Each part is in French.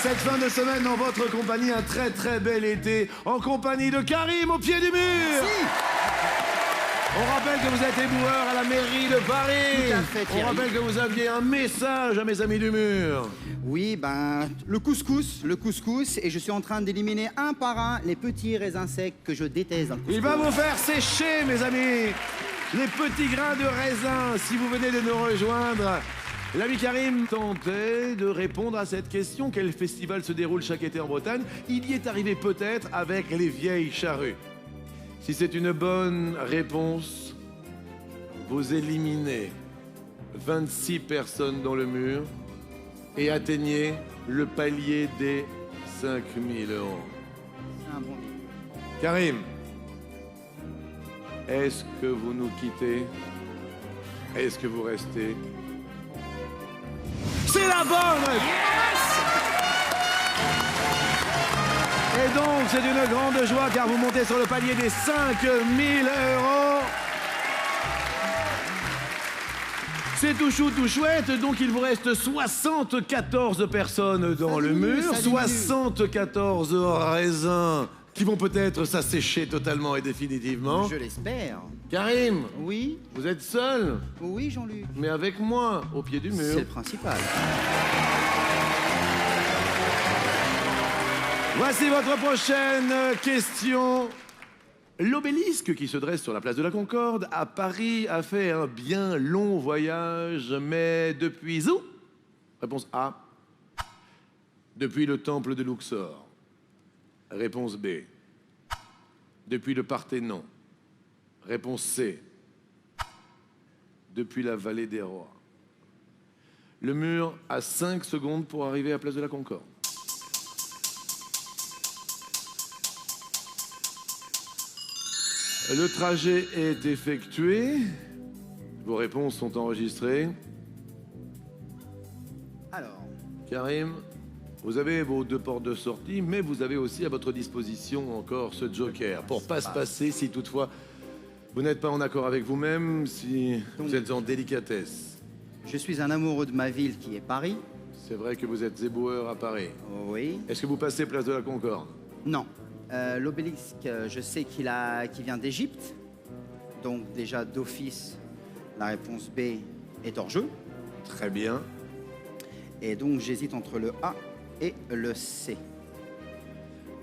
cette fin de semaine en votre compagnie, un très très bel été, en compagnie de Karim au pied du mur. Si. On rappelle que vous êtes éboueur à la mairie de Paris. Tout à fait, Thierry. On rappelle que vous aviez un message à mes amis du mur. Oui, ben, le couscous, et je suis en train d'éliminer un par un les petits raisins secs que je déteste dans le couscous. Il va vous faire sécher, mes amis, les petits grains de raisin si vous venez de nous rejoindre. L'ami Karim tentait de répondre à cette question. Quel festival se déroule chaque été en Bretagne? Il y est arrivé peut-être avec les vieilles charrues. Si c'est une bonne réponse, vous éliminez 26 personnes dans le mur et atteignez le palier des 5 000 €. C'est un bon deal. Karim, est-ce que vous nous quittez? Est-ce que vous restez? C'est la bonne réponse! Et donc, c'est une grande joie car vous montez sur le palier des 5 000 €. C'est tout chou, tout chouette, donc il vous reste 74 personnes dans le mur, 74 raisins qui vont peut-être s'assécher totalement et définitivement. Je l'espère. Karim, Oui, vous êtes seul, oui, Jean-Luc. mais avec moi, au pied du mur. C'est le principal. Voici votre prochaine question. L'obélisque qui se dresse sur la place de la Concorde à Paris a fait un bien long voyage, mais depuis où? Réponse A. Depuis le temple de Luxor. Réponse B. Depuis le Parthénon. Réponse C. Depuis la vallée des rois. Le mur a 5 secondes pour arriver à la place de la Concorde. Le trajet est effectué. Vos réponses sont enregistrées. Alors, Karim, vous avez vos 2 portes de sortie, mais vous avez aussi à votre disposition encore ce joker pour pas se passer si toutefois vous n'êtes pas en accord avec vous-même, si vous êtes en délicatesse. je suis un amoureux de ma ville qui est Paris. C'est vrai que vous êtes éboueur à Paris. Oui. Est-ce que vous passez place de la Concorde? Non. L'obélisque, je sais qu'il vient d'Égypte. Donc déjà d'office, la réponse B est hors jeu. Très bien. Et donc j'hésite entre le A et le C.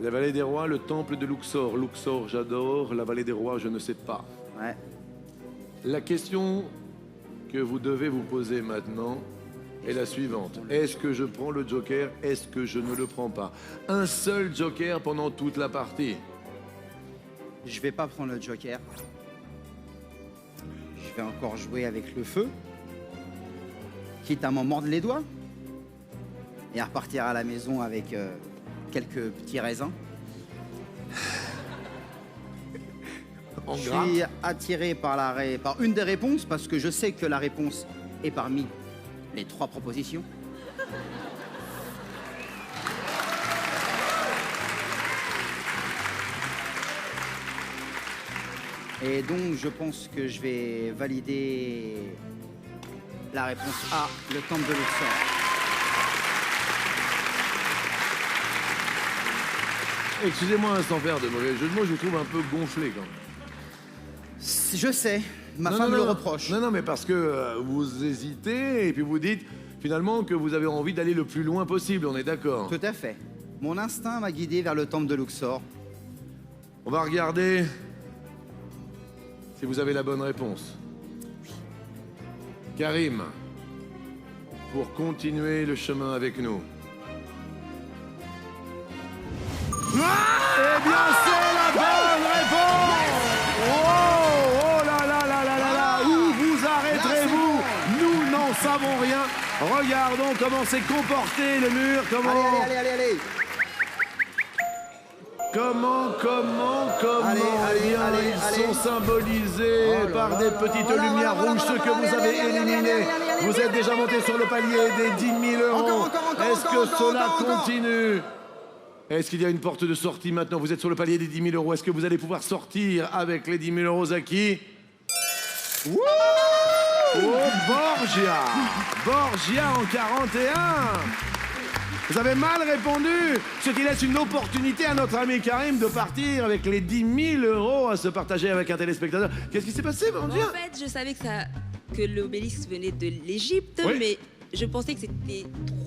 La vallée des rois, le temple de Luxor. Luxor, j'adore. La vallée des rois, je ne sais pas. Ouais. La question que vous devez vous poser maintenant est la suivante. Est-ce que je prends le joker? Est-ce que je ne le prends pas? Un seul joker pendant toute la partie. Je vais pas prendre le joker. Je vais encore jouer avec le feu. Quitte à m'en mordre les doigts. Et à repartir à la maison avec quelques petits raisins. En Je gras. suis attiré par par une des réponses parce que je sais que la réponse est parmi les 3 propositions. Et donc je pense que je vais valider la réponse A, le temple de Luxor. Excusez-moi sans faire de mauvais jeu de mots, je vous trouve un peu gonflé quand même. Je sais, ma femme le reproche. Non, mais parce que vous hésitez et puis vous dites finalement que vous avez envie d'aller le plus loin possible, on est d'accord? Tout à fait. Mon instinct m'a guidé vers le temple de Luxor. On va regarder si vous avez la bonne réponse. Karim, pour continuer le chemin avec nous. Eh bien, c'est la bonne réponse! Oh là là là là là là! Où vous arrêterez-vous? Nous n'en savons rien. Regardons comment s'est comporté le mur. Comment... Allez. Comment Allez, eh bien, allez, ils allez. sont symbolisés Oh là par là des là petites là là lumières là là rouges, là ceux là que là vous là avez là là là éliminés. là Vous êtes déjà monté sur le palier des 10 000 €. Encore, Est-ce que encore, cela encore. continue? Est-ce qu'il y a une porte de sortie maintenant? Vous êtes sur le palier des 10 000 €. Est-ce que vous allez pouvoir sortir avec les 10 000 € acquis? Wouh! Oh, Borgia en 41. Vous avez mal répondu, ce qui laisse une opportunité à notre ami Karim de partir avec les 10 000 euros à se partager avec un téléspectateur. Qu'est-ce qui s'est passé, mon Dieu? En fait, je savais que l'obélisque venait de l'Égypte, Oui. mais je pensais que c'était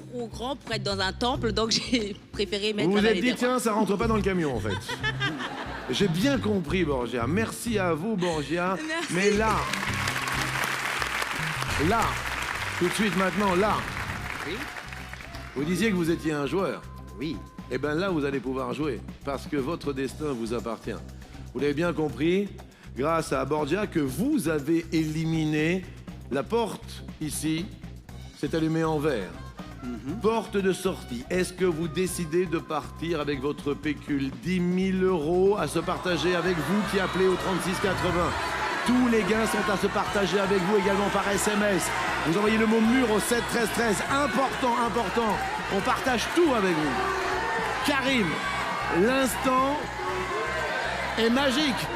trop grand pour être dans un temple, donc j'ai préféré mettre Vous vous un êtes dit, tiens, ça rentre pas dans le camion, en fait. J'ai bien compris, Borgia. Merci à vous, Borgia. Merci. Mais là, tout de suite maintenant, là, Oui. vous disiez que vous étiez un joueur. Oui. Eh bien là, vous allez pouvoir jouer, parce que votre destin vous appartient. Vous l'avez bien compris, grâce à Borgia, que vous avez éliminé la porte ici, c'est allumé en vert. Porte de sortie. Est-ce que vous décidez de partir avec votre pécule 10 000 euros à se partager avec vous qui appelez au 3680? Tous les gains sont à se partager avec vous également par SMS. Vous envoyez le mot mur au 7 13 13. Important. On partage tout avec vous. Karim, l'instant est magique.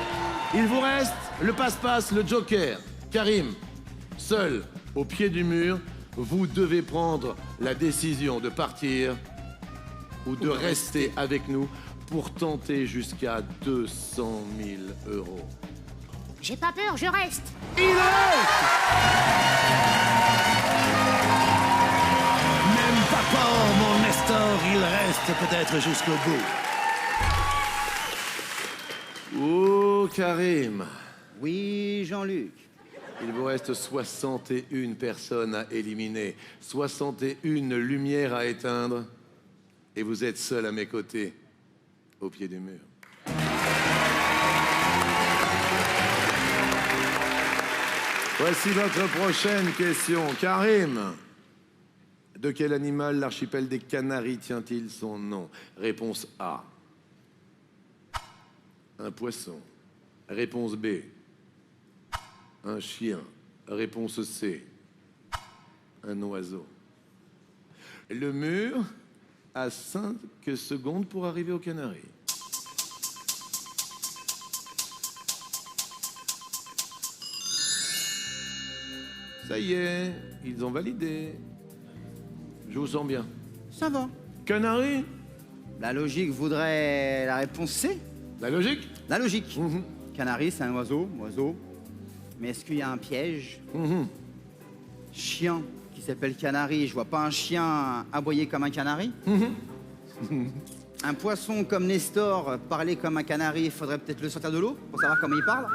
Il vous reste le passe-passe, le joker. Karim, seul au pied du mur, vous devez prendre la décision de partir ou de rester avec nous pour tenter jusqu'à 200 000 euros. J'ai pas peur, je reste. Il reste! Même pas peur, mon Nestor, il reste peut-être jusqu'au bout. Oh, Karim, Oui, Jean-Luc. il vous reste 61 personnes à éliminer, 61 lumières à éteindre, et vous êtes seul à mes côtés, au pied du mur. Voici notre prochaine question. Karim, de quel animal l'archipel des Canaries tient-il son nom? Réponse A. Un poisson. Réponse B. Un chien. Réponse C. Un oiseau. Le mur a 5 secondes pour arriver aux Canaries. Ça y est, ils ont validé. Je vous sens bien. Ça va. Canaries? La logique voudrait la réponse C. La logique? La logique. Mhm. Canari, c'est un oiseau. Mais est-ce qu'il y a un piège? Mhm. Chien qui s'appelle canari. Je vois pas un chien aboyer comme un canari. Un poisson comme Nestor parler comme un canari, il faudrait peut-être le sortir de l'eau pour savoir comment il parle.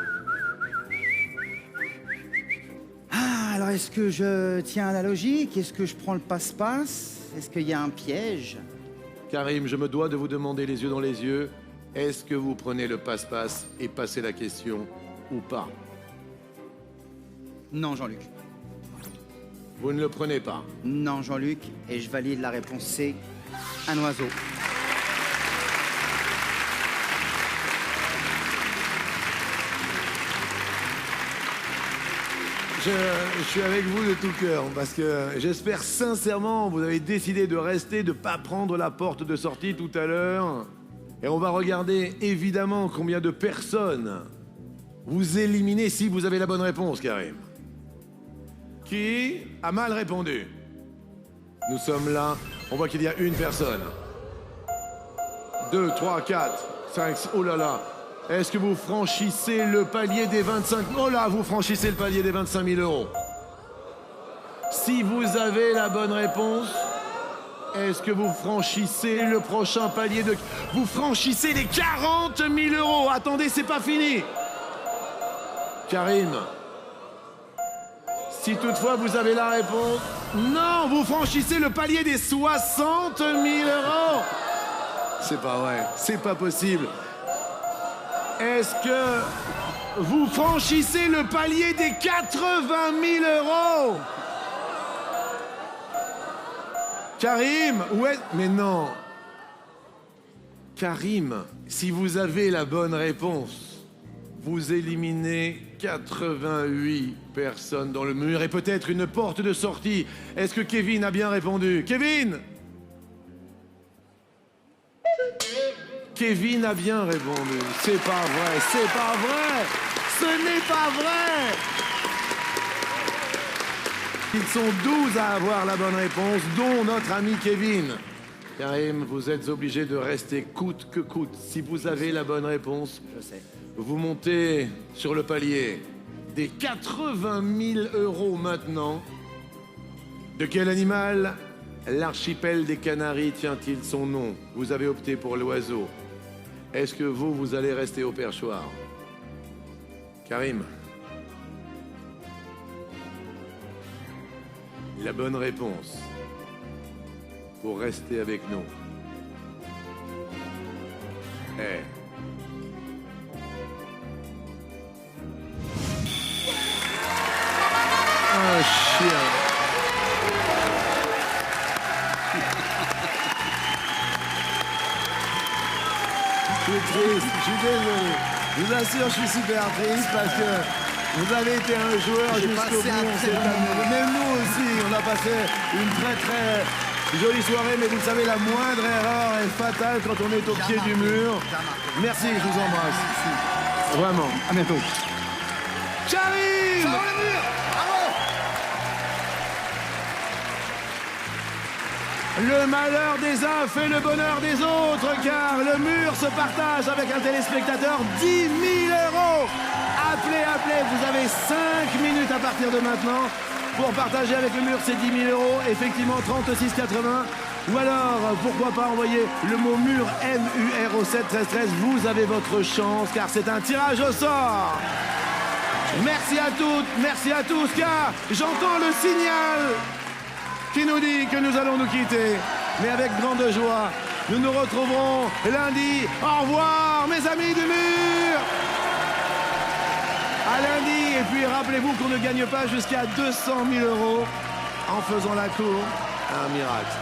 Ah, alors est-ce que je tiens à la logique? Est-ce que je prends le passe-passe? Est-ce qu'il y a un piège? Karim, je me dois de vous demander les yeux dans les yeux, est-ce que vous prenez le passe-passe et passez la question ou pas? Non, Jean-Luc. Vous ne le prenez pas. Non, Jean-Luc. Et je valide la réponse C. Un oiseau. Je suis avec vous de tout cœur parce que j'espère sincèrement vous avez décidé de rester, de ne pas prendre la porte de sortie tout à l'heure. Et on va regarder évidemment combien de personnes vous éliminez si vous avez la bonne réponse, Karim. Qui a mal répondu? Nous sommes là, on voit qu'il y a une personne. 2, 3, 4, 5, oh là là. Est-ce que vous franchissez le palier des 25... Oh là, vous franchissez le palier des 25 000 euros. Si vous avez la bonne réponse, est-ce que vous franchissez le prochain palier de... Vous franchissez les 40 000 euros. Attendez, c'est pas fini. Karim, si toutefois vous avez la réponse... Non, vous franchissez le palier des 60 000 euros. C'est pas vrai, c'est pas possible. Est-ce que vous franchissez le palier des 80 000 euros? Karim, ouais, mais non. Karim, si vous avez la bonne réponse, vous éliminez 88 personnes dans le mur et peut-être une porte de sortie. Est-ce que Kevin a bien répondu? Kevin! Kevin a bien répondu. C'est pas vrai, c'est pas vrai. Ce n'est pas vrai. Ils sont 12 à avoir la bonne réponse, dont notre ami Kevin. Karim, vous êtes obligé de rester coûte que coûte. Si vous avez la bonne réponse, Je sais. vous montez sur le palier des 80 000 € maintenant. De quel animal l'archipel des Canaries tient-il son nom? Vous avez opté pour l'oiseau. Est-ce que vous allez rester au perchoir? Karim. La bonne réponse pour rester avec nous est... un chien. Je suis triste, je suis désolé. Je vous assure, je suis super triste parce que vous avez été un joueur J'ai jusqu'au passé un bout. très bon moment. Même nous aussi, on a passé une très jolie soirée, mais vous le savez, la moindre erreur est fatale quand on est au pied du mur. Merci, je vous embrasse. Vraiment. À bientôt. Karim! Le malheur des uns fait le bonheur des autres, car le mur se partage avec un téléspectateur 10 000 €. Appelez, vous avez 5 minutes à partir de maintenant pour partager avec le mur ces 10 000 €. Effectivement, 36,80. Ou alors, pourquoi pas envoyer le mot mur, M-U-R au 7 13 13. Vous avez votre chance, car c'est un tirage au sort. Merci à toutes, merci à tous, car j'entends le signal qui nous dit que nous allons nous quitter. Mais avec grande joie, nous nous retrouverons lundi. Au revoir, mes amis du mur. À lundi. Et puis rappelez-vous qu'on ne gagne pas jusqu'à 200 000 € en faisant la cour à un miracle.